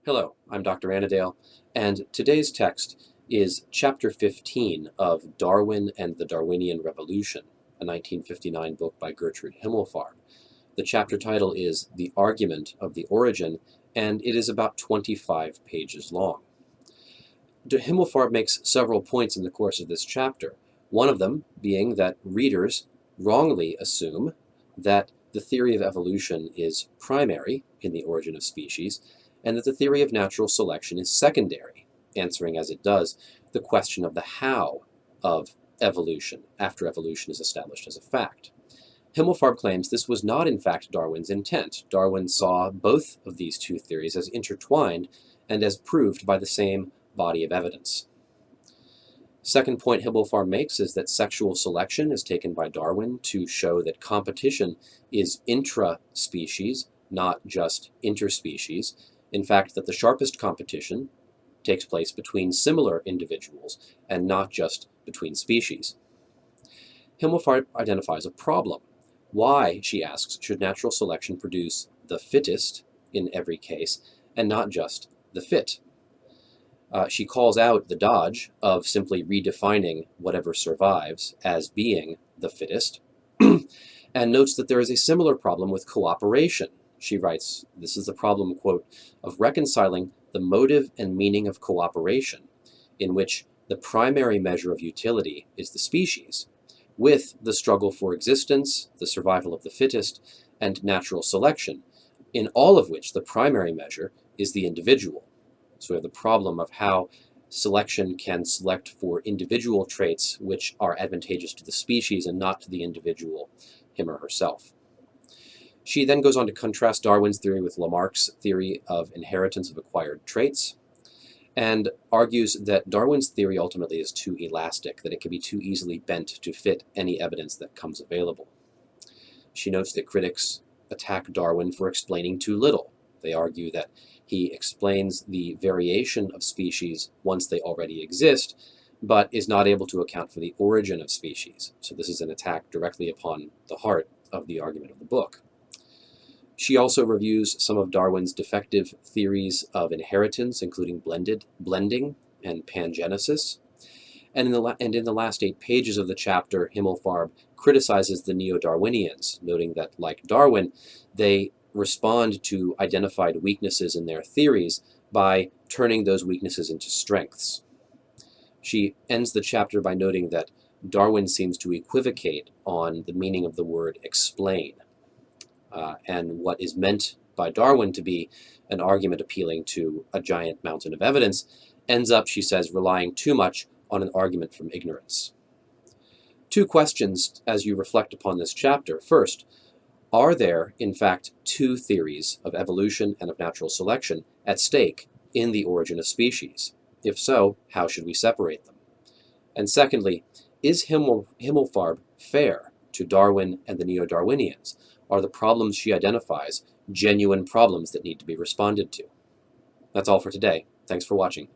Hello, I'm Dr. Annadale, and today's text is Chapter 15 of Darwin and the Darwinian Revolution, a 1959 book by Gertrude Himmelfarb. The chapter title is The Argument of the Origin, and it is about 25 pages long. Himmelfarb makes several points in the course of this chapter, one of them being that readers wrongly assume that the theory of evolution is primary in the origin of species, and that the theory of natural selection is secondary, answering as it does the question of the how of evolution after evolution is established as a fact. Himmelfarb claims this was not in fact Darwin's intent. Darwin saw both of these two theories as intertwined and as proved by the same body of evidence. Second point Himmelfarb makes is that sexual selection is taken by Darwin to show that competition is intraspecies, not just interspecies. In fact, that the sharpest competition takes place between similar individuals and not just between species. Himmelfarb identifies a problem. Why, she asks, should natural selection produce the fittest in every case and not just the fit? She calls out the dodge of simply redefining whatever survives as being the fittest and notes that there is a similar problem with cooperation. She writes, this is the problem, quote, of reconciling the motive and meaning of cooperation, in which the primary measure of utility is the species, with the struggle for existence, the survival of the fittest, and natural selection, in all of which the primary measure is the individual. So we have the problem of how selection can select for individual traits which are advantageous to the species and not to the individual, him or herself. She then goes on to contrast Darwin's theory with Lamarck's theory of inheritance of acquired traits, and argues that Darwin's theory ultimately is too elastic, that it can be too easily bent to fit any evidence that comes available. She notes that critics attack Darwin for explaining too little. They argue that he explains the variation of species once they already exist, but is not able to account for the origin of species. So this is an attack directly upon the heart of the argument of the book. She also reviews some of Darwin's defective theories of inheritance, including blending and pangenesis. And in the last 8 pages of the chapter, Himmelfarb criticizes the Neo-Darwinians, noting that, like Darwin, they respond to identified weaknesses in their theories by turning those weaknesses into strengths. She ends the chapter by noting that Darwin seems to equivocate on the meaning of the word explain. And what is meant by Darwin to be an argument appealing to a giant mountain of evidence ends up, she says, relying too much on an argument from ignorance. 2 questions as you reflect upon this chapter. First, are there, in fact, 2 theories of evolution and of natural selection at stake in the origin of species? If so, how should we separate them? And secondly, is Himmelfarb fair to Darwin and the Neo-Darwinians? Are the problems she identifies genuine problems that need to be responded to? That's all for today. Thanks for watching.